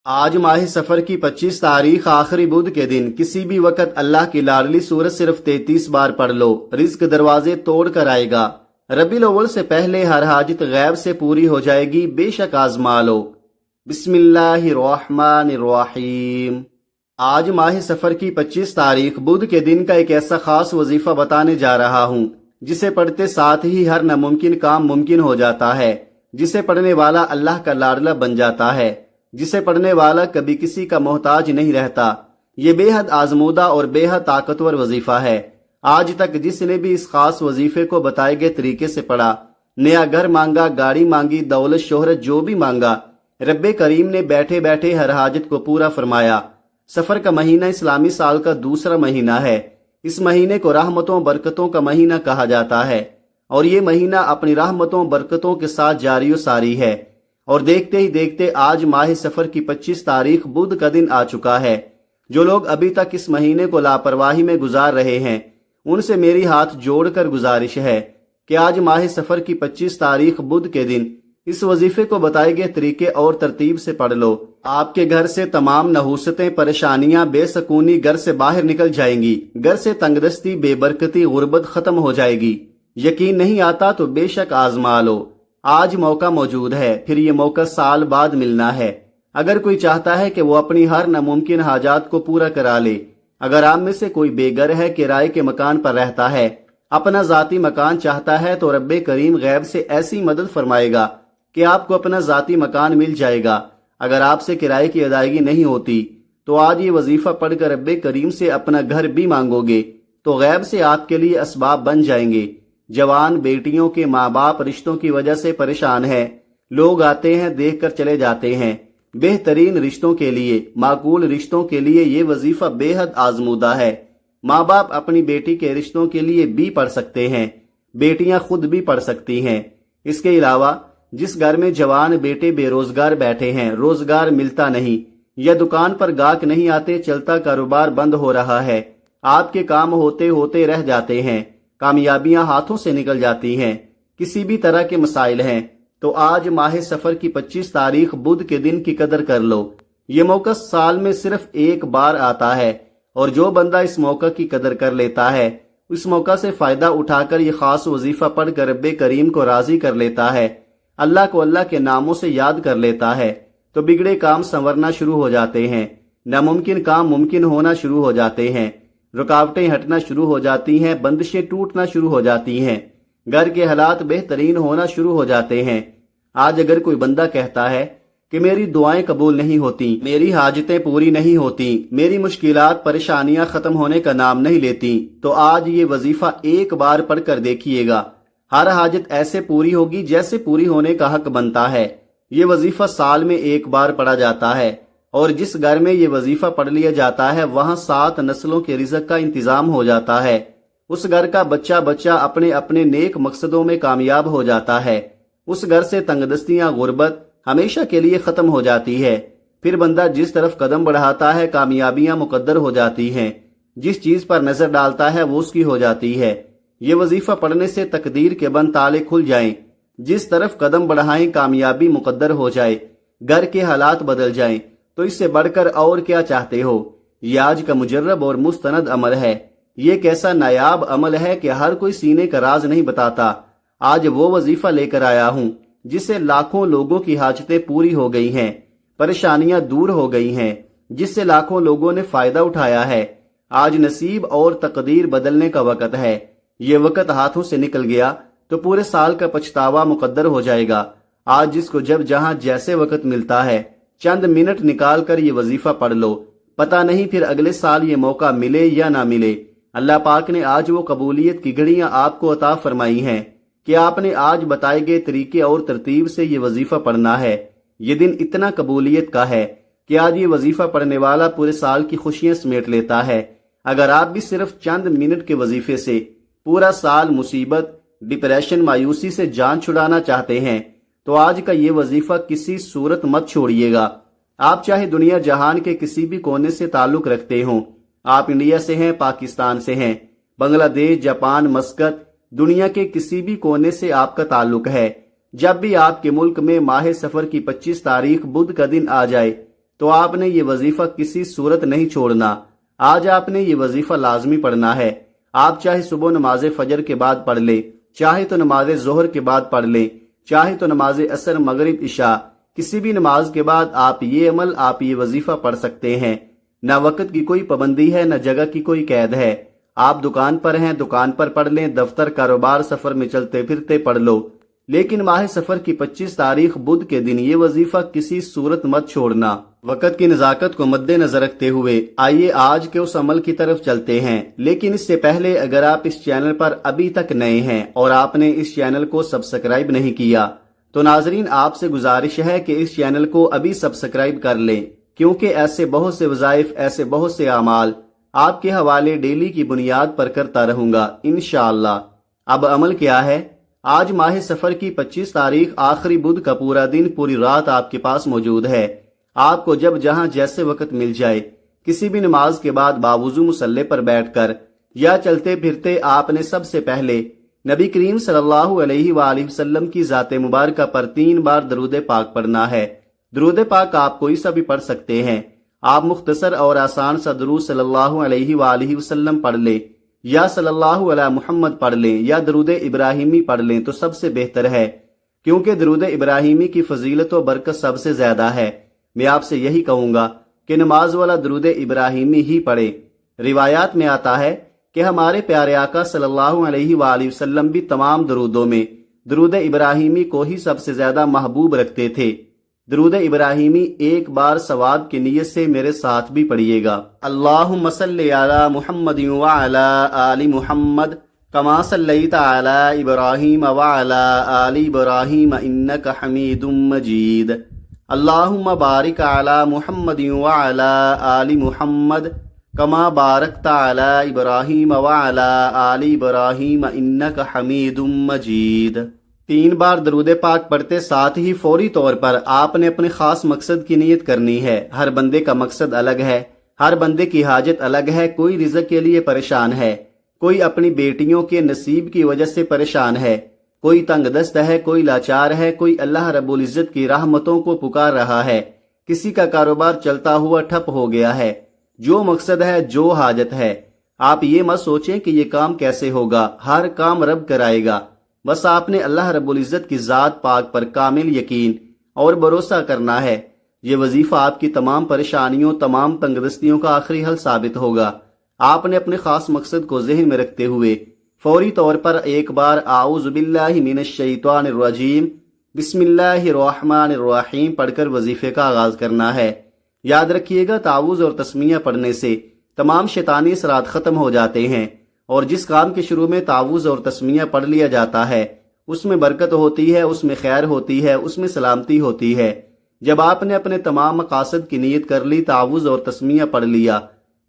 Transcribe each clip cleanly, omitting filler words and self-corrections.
آج ماہ سفر کی 25 تاریخ آخری بدھ کے دن کسی بھی وقت اللہ کی لاڈلی سورت صرف 33 بار پڑھ لو، رزق دروازے توڑ کر آئے گا۔ ربیع الاول سے پہلے ہر حاجت غیب سے پوری ہو جائے گی، بے شک آزما لو۔ بسم اللہ الرحمن الرحیم۔ آج ماہ سفر کی 25 تاریخ بدھ کے دن کا ایک ایسا خاص وظیفہ بتانے جا رہا ہوں جسے پڑھتے ساتھ ہی ہر ناممکن کام ممکن ہو جاتا ہے، جسے پڑھنے والا اللہ کا لاڈلا بن جاتا ہے، جسے پڑھنے والا کبھی کسی کا محتاج نہیں رہتا۔ یہ بے حد آزمودہ اور بے حد طاقتور وظیفہ ہے۔ آج تک جس نے بھی اس خاص وظیفے کو بتائے گئے طریقے سے پڑھا، نیا گھر مانگا، گاڑی مانگی، دولت شہرت جو بھی مانگا، رب کریم نے بیٹھے بیٹھے ہر حاجت کو پورا فرمایا۔ سفر کا مہینہ اسلامی سال کا دوسرا مہینہ ہے۔ اس مہینے کو رحمتوں برکتوں کا مہینہ کہا جاتا ہے، اور یہ مہینہ اپنی رحمتوں برکتوں کے ساتھ جاری و ساری ہے۔ اور دیکھتے ہی دیکھتے آج ماہ سفر کی 25 تاریخ بدھ کا دن آ چکا ہے۔ جو لوگ ابھی تک اس مہینے کو لاپرواہی میں گزار رہے ہیں، ان سے میری ہاتھ جوڑ کر گزارش ہے کہ آج ماہ سفر کی 25 تاریخ بدھ کے دن اس وظیفے کو بتائے گئے طریقے اور ترتیب سے پڑھ لو۔ آپ کے گھر سے تمام نحوستیں، پریشانیاں، بے سکونی گھر سے باہر نکل جائیں گی۔ گھر سے تنگ دستی، بے برکتی، غربت ختم ہو جائے گی۔ یقین نہیں آتا تو بے شک آزما لو۔ آج موقع موجود ہے، پھر یہ موقع سال بعد ملنا ہے۔ اگر کوئی چاہتا ہے کہ وہ اپنی ہر ناممکن حاجات کو پورا کرا لے، اگر آپ میں سے کوئی بے گھر ہے، کرائے کے مکان پر رہتا ہے، اپنا ذاتی مکان چاہتا ہے، تو رب کریم غیب سے ایسی مدد فرمائے گا کہ آپ کو اپنا ذاتی مکان مل جائے گا۔ اگر آپ سے کرائے کی ادائیگی نہیں ہوتی تو آج یہ وظیفہ پڑھ کر رب کریم سے اپنا گھر بھی مانگو گے تو غیب سے آپ کے لیے اسباب بن جائیں گے۔ جوان بیٹیوں کے ماں باپ رشتوں کی وجہ سے پریشان ہیں، لوگ آتے ہیں، دیکھ کر چلے جاتے ہیں۔ بہترین رشتوں کے لیے، معقول رشتوں کے لیے یہ وظیفہ بے حد آزمودہ ہے۔ ماں باپ اپنی بیٹی کے رشتوں کے لیے بھی پڑھ سکتے ہیں، بیٹیاں خود بھی پڑھ سکتی ہیں۔ اس کے علاوہ جس گھر میں جوان بیٹے بے روزگار بیٹھے ہیں، روزگار ملتا نہیں، یا دکان پر گاہک نہیں آتے، چلتا کاروبار بند ہو رہا ہے، آپ کے کام ہوتے ہوتے رہ جاتے ہیں، کامیابیاں ہاتھوں سے نکل جاتی ہیں، کسی بھی طرح کے مسائل ہیں، تو آج ماہ سفر کی 25 تاریخ بدھ کے دن کی قدر کر لو۔ یہ موقع سال میں صرف ایک بار آتا ہے، اور جو بندہ اس موقع کی قدر کر لیتا ہے، اس موقع سے فائدہ اٹھا کر یہ خاص وظیفہ پڑھ کر رب کریم کو راضی کر لیتا ہے، اللہ کو اللہ کے ناموں سے یاد کر لیتا ہے، تو بگڑے کام سنورنا شروع ہو جاتے ہیں، ناممکن کام ممکن ہونا شروع ہو جاتے ہیں، رکاوٹیں ہٹنا شروع ہو جاتی ہیں، بندشیں ٹوٹنا شروع ہو جاتی ہیں، گھر کے حالات بہترین ہونا شروع ہو جاتے ہیں۔ آج اگر کوئی بندہ کہتا ہے کہ میری دعائیں قبول نہیں ہوتی، میری حاجتیں پوری نہیں ہوتی، میری مشکلات پریشانیاں ختم ہونے کا نام نہیں لیتی، تو آج یہ وظیفہ ایک بار پڑھ کر دیکھیے گا۔ ہر حاجت ایسے پوری ہوگی جیسے پوری ہونے کا حق بنتا ہے۔ یہ وظیفہ سال میں ایک بار پڑھا جاتا ہے، اور جس گھر میں یہ وظیفہ پڑھ لیا جاتا ہے وہاں 7 نسلوں کے رزق کا انتظام ہو جاتا ہے۔ اس گھر کا بچہ بچہ اپنے اپنے نیک مقصدوں میں کامیاب ہو جاتا ہے۔ اس گھر سے تنگ دستیاں، غربت ہمیشہ کے لیے ختم ہو جاتی ہے۔ پھر بندہ جس طرف قدم بڑھاتا ہے کامیابیاں مقدر ہو جاتی ہیں، جس چیز پر نظر ڈالتا ہے وہ اس کی ہو جاتی ہے۔ یہ وظیفہ پڑھنے سے تقدیر کے بند تالے کھل جائیں، جس طرف قدم بڑھائیں کامیابی مقدر ہو جائے، گھر کے حالات بدل جائیں، تو اس سے بڑھ کر اور کیا چاہتے ہو؟ یہ آج کا مجرب اور مستند عمل ہے۔ یہ ایک ایسا نایاب عمل ہے کہ ہر کوئی سینے کا راز نہیں بتاتا۔ آج وہ وظیفہ لے کر آیا ہوں جس سے لاکھوں لوگوں کی حاجتیں پوری ہو گئی ہیں، پریشانیاں دور ہو گئی ہیں، جس سے لاکھوں لوگوں نے فائدہ اٹھایا ہے۔ آج نصیب اور تقدیر بدلنے کا وقت ہے۔ یہ وقت ہاتھوں سے نکل گیا تو پورے سال کا پچھتاوا مقدر ہو جائے گا۔ آج جس کو جب جہاں جیسے وقت ملتا ہے، چند منٹ نکال کر یہ وظیفہ پڑھ لو، پتہ نہیں پھر اگلے سال یہ موقع ملے یا نہ ملے۔ اللہ پاک نے آج وہ قبولیت کی گھڑیاں آپ کو عطا فرمائی ہیں کہ آپ نے آج بتائے گئے طریقے اور ترتیب سے یہ وظیفہ پڑھنا ہے۔ یہ دن اتنا قبولیت کا ہے کہ آج یہ وظیفہ پڑھنے والا پورے سال کی خوشیاں سمیٹ لیتا ہے۔ اگر آپ بھی صرف چند منٹ کے وظیفے سے پورا سال مصیبت، ڈپریشن، مایوسی سے جان چھڑانا چاہتے ہیں تو آج کا یہ وظیفہ کسی صورت مت چھوڑیے گا۔ آپ چاہے دنیا جہان کے کسی بھی کونے سے تعلق رکھتے ہوں، آپ انڈیا سے ہیں، پاکستان سے ہیں، بنگلہ دیش، جاپان، مسقط، دنیا کے کسی بھی کونے سے آپ کا تعلق ہے، جب بھی آپ کے ملک میں ماہ سفر کی 25 تاریخ بدھ کا دن آ جائے تو آپ نے یہ وظیفہ کسی صورت نہیں چھوڑنا۔ آج آپ نے یہ وظیفہ لازمی پڑھنا ہے۔ آپ چاہے صبح نماز فجر کے بعد پڑھ لیں، چاہے تو نماز ظہر کے بعد پڑھ لیں، چاہے تو نماز عصر مغرب عشاء، کسی بھی نماز کے بعد آپ یہ وظیفہ پڑھ سکتے ہیں۔ نہ وقت کی کوئی پابندی ہے، نہ جگہ کی کوئی قید ہے۔ آپ دکان پر ہیں، دکان پر پڑھ لیں، دفتر کاروبار سفر میں چلتے پھرتے پڑھ لو، لیکن ماہ سفر کی 25 تاریخ بدھ کے دن یہ وظیفہ کسی صورت مت چھوڑنا۔ وقت کی نزاکت کو مد نظر رکھتے ہوئے آئیے آج کے اس عمل کی طرف چلتے ہیں، لیکن اس سے پہلے اگر آپ اس چینل پر ابھی تک نئے ہیں اور آپ نے اس چینل کو سبسکرائب نہیں کیا تو ناظرین آپ سے گزارش ہے کہ اس چینل کو ابھی سبسکرائب کر لیں، کیونکہ ایسے بہت سے وظائف، ایسے بہت سے اعمال آپ کے حوالے ڈیلی کی بنیاد پر کرتا رہوں گا انشاءاللہ۔ اب عمل کیا ہے؟ آج ماہ سفر کی 25 تاریخ آخری بدھ کا پورا دن، پوری رات آپ کے پاس موجود ہے۔ آپ کو جب جہاں جیسے وقت مل جائے، کسی بھی نماز کے بعد باوضو مصلی پر بیٹھ کر یا چلتے پھرتے آپ نے سب سے پہلے نبی کریم صلی اللہ علیہ وآلہ وسلم کی ذات مبارکہ پر 3 بار درود پاک پڑھنا ہے۔ درود پاک آپ کوئی سا بھی پڑھ سکتے ہیں۔ آپ مختصر اور آسان سا درود صلی اللہ علیہ وآلہ وسلم پڑھ لیں، یا صلی اللہ علی محمد پڑھ لیں، یا درود ابراہیمی پڑھ لیں تو سب سے بہتر ہے، کیونکہ درود ابراہیمی کی فضیلت و برکت سب سے زیادہ ہے۔ میں آپ سے یہی کہوں گا کہ نماز والا درود ابراہیمی ہی پڑھیں۔ روایات میں آتا ہے کہ ہمارے پیارے آقا صلی اللہ علیہ وآلہ وسلم بھی تمام درودوں میں درود ابراہیمی کو ہی سب سے زیادہ محبوب رکھتے تھے۔ درود ابراہیمی ایک بار ثواب کی نیت سے میرے ساتھ بھی پڑھیے گا۔ اللہم صلی علی محمد وعلی آل محمد کما صلیت علی ابراہیم وعلی آل ابراہیم انک حمید مجید۔ اللہم بارک علی محمد وعلی آل محمد کما بارکت علی ابراہیم وعلی آل ابراہیم انک حمید مجید۔ 3 بار درود پاک پڑھتے ساتھ ہی فوری طور پر آپ نے اپنے خاص مقصد کی نیت کرنی ہے۔ ہر بندے کا مقصد الگ ہے، ہر بندے کی حاجت الگ ہے۔ کوئی رزق کے لیے پریشان ہے، کوئی اپنی بیٹیوں کے نصیب کی وجہ سے پریشان ہے، کوئی تنگ دست ہے، کوئی لاچار ہے، کوئی اللہ رب العزت کی رحمتوں کو پکار رہا ہے، کسی کا کاروبار چلتا ہوا ٹھپ ہو گیا ہے۔ جو مقصد ہے، جو حاجت ہے، آپ یہ مت سوچیں کہ یہ کام کیسے ہوگا، ہر کام رب کرائے گا۔ بس آپ نے اللہ رب العزت کی ذات پاک پر کامل یقین اور بھروسہ کرنا ہے۔ یہ وظیفہ آپ کی تمام پریشانیوں، تمام تنگ دستیوں کا آخری حل ثابت ہوگا۔ آپ نے اپنے خاص مقصد کو ذہن میں رکھتے ہوئے فوری طور پر ایک بار اعوذ باللہ من الشیطان الرجیم بسم اللہ الرحمن الرحیم پڑھ کر وظیفے کا آغاز کرنا ہے۔ یاد رکھیے گا تعوذ اور تسمیہ پڑھنے سے تمام شیطانی اثرات ختم ہو جاتے ہیں، اور جس کام کے شروع میں تعوذ اور تسمیہ پڑھ لیا جاتا ہے اس میں برکت ہوتی ہے، اس میں خیر ہوتی ہے، اس میں سلامتی ہوتی ہے۔ جب آپ نے اپنے تمام مقاصد کی نیت کر لی، تعوذ اور تسمیہ پڑھ لیا،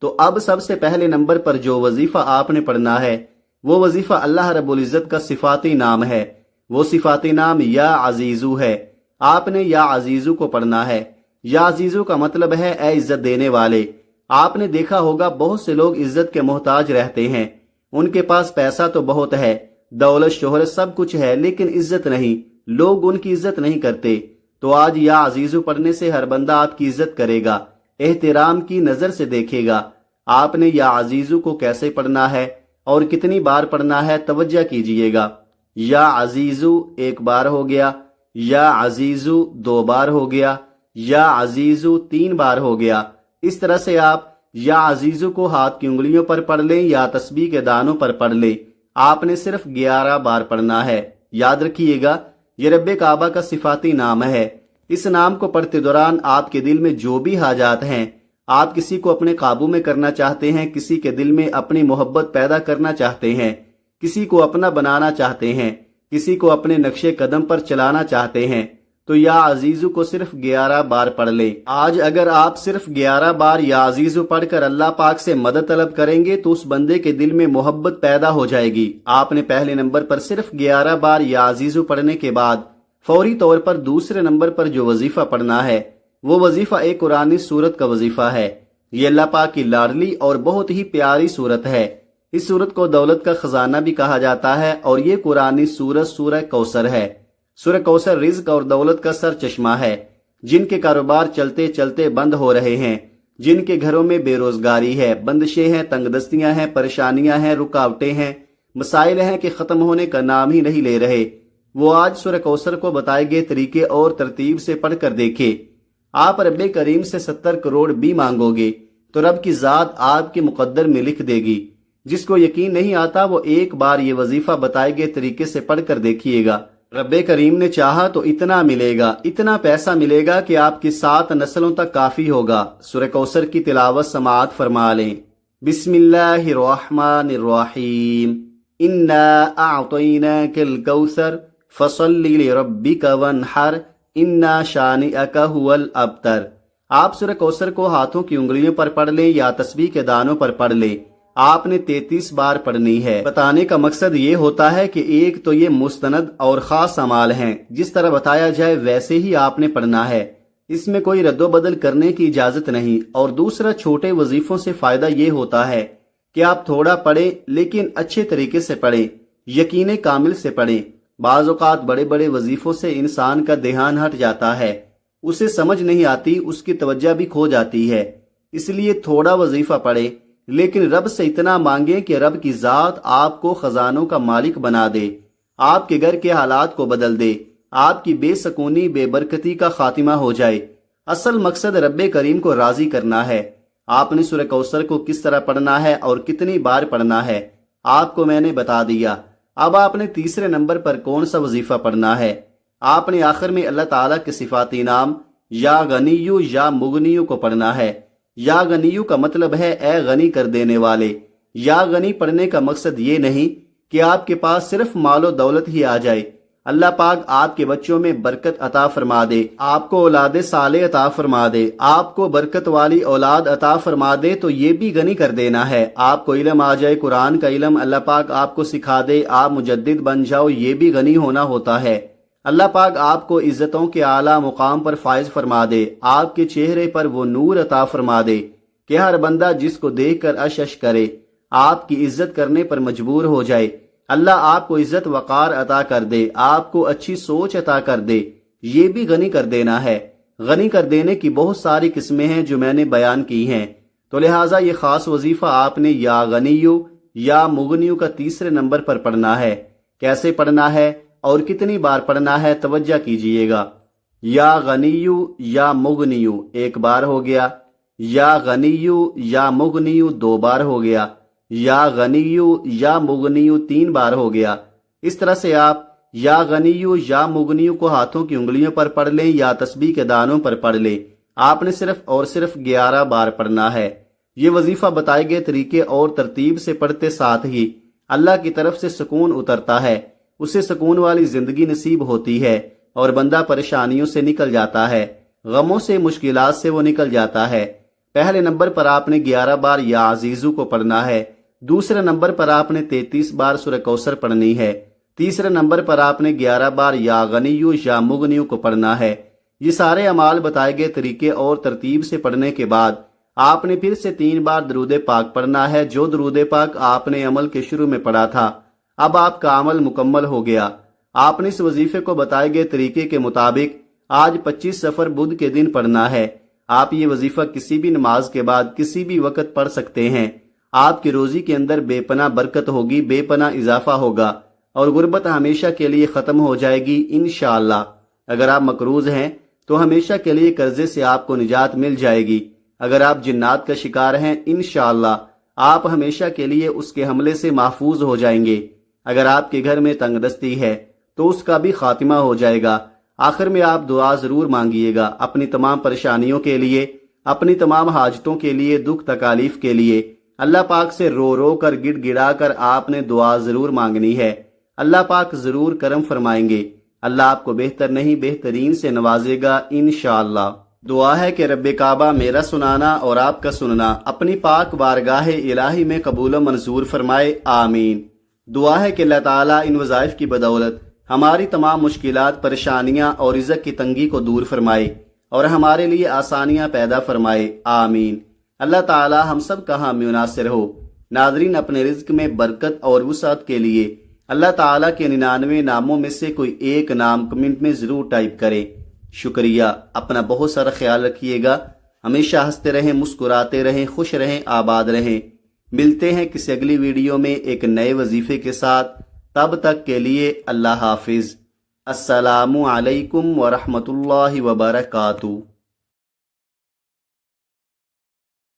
تو اب سب سے پہلے نمبر پر جو وظیفہ آپ نے پڑھنا ہے وہ وظیفہ اللہ رب العزت کا صفاتی نام ہے۔ وہ صفاتی نام یا عزیزو ہے۔ آپ نے یا عزیزو کو پڑھنا ہے۔ یا عزیزو کا مطلب ہے اے عزت دینے والے۔ آپ نے دیکھا ہوگا بہت سے لوگ عزت کے محتاج رہتے ہیں، ان کے پاس پیسہ تو بہت ہے، دولت شہرت سب کچھ ہے، لیکن عزت نہیں، لوگ ان کی عزت نہیں کرتے۔ تو آج یا عزیزو پڑھنے سے ہر بندہ آپ کی عزت کرے گا، احترام کی نظر سے دیکھے گا۔ آپ نے یا عزیزو کو کیسے پڑھنا ہے اور کتنی بار پڑھنا ہے توجہ کیجئے گا۔ یا عزیزو 1 بار ہو گیا، یا عزیزو 2 بار ہو گیا، یا عزیزو 3 بار ہو گیا۔ اس طرح سے آپ یا عزیزو کو ہاتھ کی انگلیوں پر پڑھ لیں یا تسبیح کے دانوں پر پڑھ لیں۔ آپ نے صرف 11 بار پڑھنا ہے۔ یاد رکھیے گا یہ رب کعبہ کا صفاتی نام ہے۔ اس نام کو پڑھتے دوران آپ کے دل میں جو بھی حاجات ہیں، آپ کسی کو اپنے قابو میں کرنا چاہتے ہیں، کسی کے دل میں اپنی محبت پیدا کرنا چاہتے ہیں، کسی کو اپنا بنانا چاہتے ہیں، کسی کو اپنے نقش قدم پر چلانا چاہتے ہیں، تو یا عزیزو کو صرف 11 بار پڑھ لیں۔ آج اگر آپ صرف 11 بار یا عزیزو پڑھ کر اللہ پاک سے مدد طلب کریں گے تو اس بندے کے دل میں محبت پیدا ہو جائے گی۔ آپ نے پہلے نمبر پر صرف 11 بار یا عزیزو پڑھنے کے بعد فوری طور پر دوسرے نمبر پر جو وظیفہ پڑھنا ہے وہ وظیفہ ایک قرآنی سورت کا وظیفہ ہے۔ یہ اللہ پاک کی لاڈلی اور بہت ہی پیاری سورت ہے۔ اس سورت کو دولت کا خزانہ بھی کہا جاتا ہے، اور یہ قرآنی سورت سورہ کوثر ہے۔ سورہ کوثر رزق اور دولت کا سر چشمہ ہے۔ جن کے کاروبار چلتے چلتے بند ہو رہے ہیں، جن کے گھروں میں بے روزگاری ہے، بندشیں ہیں، تنگ دستیاں ہیں، پریشانیاں ہیں، رکاوٹیں ہیں، مسائل ہیں کہ ختم ہونے کا نام ہی نہیں لے رہے، وہ آج سورہ کوثر کو بتائے گئے طریقے اور ترتیب سے پڑھ کر دیکھے۔ آپ رب کریم سے 70 کروڑ بھی مانگو گے تو رب کی ذات آپ کے مقدر میں لکھ دے گی۔ جس کو یقین نہیں آتا وہ ایک بار یہ وظیفہ بتائے گئے طریقے سے پڑھ کر دیکھیے گا، رب کریم نے چاہا تو اتنا ملے گا، اتنا پیسہ ملے گا کہ آپ کی 7 نسلوں تک کافی ہوگا۔ سورہ کوثر کی تلاوت سماعت فرما لیں۔ بسم اللہ الرحمن الرحیم، انا اعطیناک الکوثر فصل لربک وانحر انا شانئک هو الابتر۔ آپ سورہ کوثر کو ہاتھوں کی انگلیوں پر پڑھ لیں یا تسبیح کے دانوں پر پڑھ لیں، آپ نے 33 بار پڑھنی ہے۔ بتانے کا مقصد یہ ہوتا ہے کہ ایک تو یہ مستند اور خاص اعمال ہیں، جس طرح بتایا جائے ویسے ہی آپ نے پڑھنا ہے، اس میں کوئی رد و بدل کرنے کی اجازت نہیں۔ اور دوسرا چھوٹے وظیفوں سے فائدہ یہ ہوتا ہے کہ آپ تھوڑا پڑھیں لیکن اچھے طریقے سے پڑھیں، یقین کامل سے پڑھیں۔ بعض اوقات بڑے بڑے وظیفوں سے انسان کا دھیان ہٹ جاتا ہے، اسے سمجھ نہیں آتی، اس کی توجہ بھی کھو جاتی ہے، اس لیے تھوڑا وظیفہ پڑھیں لیکن رب سے اتنا مانگیں کہ رب کی ذات آپ کو خزانوں کا مالک بنا دے، آپ کے گھر کے حالات کو بدل دے، آپ کی بے سکونی بے برکتی کا خاتمہ ہو جائے۔ اصل مقصد رب کریم کو راضی کرنا ہے۔ آپ نے سورہ کوثر کو کس طرح پڑھنا ہے اور کتنی بار پڑھنا ہے آپ کو میں نے بتا دیا۔ اب آپ نے تیسرے نمبر پر کون سا وظیفہ پڑھنا ہے؟ آپ نے آخر میں اللہ تعالیٰ کے صفاتی نام یا غنیو یا مغنیو کو پڑھنا ہے۔ یا غنیو کا مطلب ہے اے غنی کر دینے والے۔ یا غنی پڑھنے کا مقصد یہ نہیں کہ آپ کے پاس صرف مال و دولت ہی آ جائے، اللہ پاک آپ کے بچوں میں برکت عطا فرما دے، آپ کو اولاد صالح عطا فرما دے، آپ کو برکت والی اولاد عطا فرما دے تو یہ بھی غنی کر دینا ہے۔ آپ کو علم آ جائے، قرآن کا علم اللہ پاک آپ کو سکھا دے، آپ مجدد بن جاؤ، یہ بھی غنی ہونا ہوتا ہے۔ اللہ پاک آپ کو عزتوں کے اعلیٰ مقام پر فائز فرما دے، آپ کے چہرے پر وہ نور عطا فرما دے کہ ہر بندہ جس کو دیکھ کر اش اش کرے، آپ کی عزت کرنے پر مجبور ہو جائے۔ اللہ آپ کو عزت وقار عطا کر دے، آپ کو اچھی سوچ عطا کر دے، یہ بھی غنی کر دینا ہے۔ غنی کر دینے کی بہت ساری قسمیں ہیں جو میں نے بیان کی ہیں، تو لہٰذا یہ خاص وظیفہ آپ نے یا غنیو یا مغنیو کا تیسرے نمبر پر پڑھنا ہے۔ کیسے پڑھنا ہے اور کتنی بار پڑھنا ہے توجہ کیجئے گا۔ یا غنیو یا مغنیو ایک بار ہو گیا، یا غنیو یا مغنیو 2 بار ہو گیا، یا غنیو یا مغنیو 3 بار ہو گیا۔ اس طرح سے آپ یا غنیو یا مغنیو کو ہاتھوں کی انگلیوں پر پڑھ لیں یا تسبیح کے دانوں پر پڑھ لیں، آپ نے صرف اور صرف 11 بار پڑھنا ہے۔ یہ وظیفہ بتائے گئے طریقے اور ترتیب سے پڑھتے ساتھ ہی اللہ کی طرف سے سکون اترتا ہے، اسے سکون والی زندگی نصیب ہوتی ہے اور بندہ پریشانیوں سے نکل جاتا ہے، غموں سے مشکلات سے وہ نکل جاتا ہے۔ پہلے نمبر پر آپ نے 11 بار یا عزیزو کو پڑھنا ہے، دوسرے نمبر پر آپ نے 33 بار سورہ کوثر پڑھنی ہے، تیسرے نمبر پر آپ نے 11 بار یا غنیو یا مغنیو کو پڑھنا ہے۔ یہ سارے اعمال بتائے گئے طریقے اور ترتیب سے پڑھنے کے بعد آپ نے پھر سے 3 بار درود پاک پڑھنا ہے، جو درود پاک آپ نے عمل کے شروع میں پڑھا تھا۔ اب آپ کا عمل مکمل ہو گیا۔ آپ نے اس وظیفے کو بتائے گئے طریقے کے مطابق آج 25 صفر بدھ کے دن پڑھنا ہے۔ آپ یہ وظیفہ کسی بھی نماز کے بعد کسی بھی وقت پڑھ سکتے ہیں۔ آپ کی روزی کے اندر بے پناہ برکت ہوگی، بے پناہ اضافہ ہوگا اور غربت ہمیشہ کے لیے ختم ہو جائے گی انشاءاللہ۔ اگر آپ مقروض ہیں تو ہمیشہ کے لیے قرضے سے آپ کو نجات مل جائے گی۔ اگر آپ جنات کا شکار ہیں انشاءاللہ آپ ہمیشہ کے لیے اس کے حملے سے محفوظ ہو جائیں گے۔ اگر آپ کے گھر میں تنگ دستی ہے تو اس کا بھی خاتمہ ہو جائے گا۔ آخر میں آپ دعا ضرور مانگیے گا اپنی تمام پریشانیوں کے لیے، اپنی تمام حاجتوں کے لیے، دکھ تکالیف کے لیے۔ اللہ پاک سے رو رو کر گڑ گڑا کر آپ نے دعا ضرور مانگنی ہے، اللہ پاک ضرور کرم فرمائیں گے۔ اللہ آپ کو بہتر نہیں بہترین سے نوازے گا انشاءاللہ۔ دعا ہے کہ رب کعبہ میرا سنانا اور آپ کا سننا اپنی پاک بارگاہ الہی میں قبول و منظور فرمائے، آمین۔ دعا ہے کہ اللہ تعالیٰ ان وظائف کی بدولت ہماری تمام مشکلات، پریشانیاں اور رزق کی تنگی کو دور فرمائے اور ہمارے لیے آسانیاں پیدا فرمائے، آمین۔ اللہ تعالیٰ ہم سب کا حامی و ناصر ہو۔ ناظرین، اپنے رزق میں برکت اور وسعت کے لیے اللہ تعالیٰ کے 99 ناموں میں سے کوئی ایک نام کمنٹ میں ضرور ٹائپ کریں۔ شکریہ، اپنا بہت سارا خیال رکھیے گا، ہمیشہ ہنستے رہیں، مسکراتے رہیں، خوش رہیں، آباد رہیں۔ ملتے ہیں کسی اگلی ویڈیو میں ایک نئے وظیفے کے ساتھ، تب تک کے لیے اللہ حافظ۔ السلام علیکم ورحمۃ اللہ وبرکاتہ۔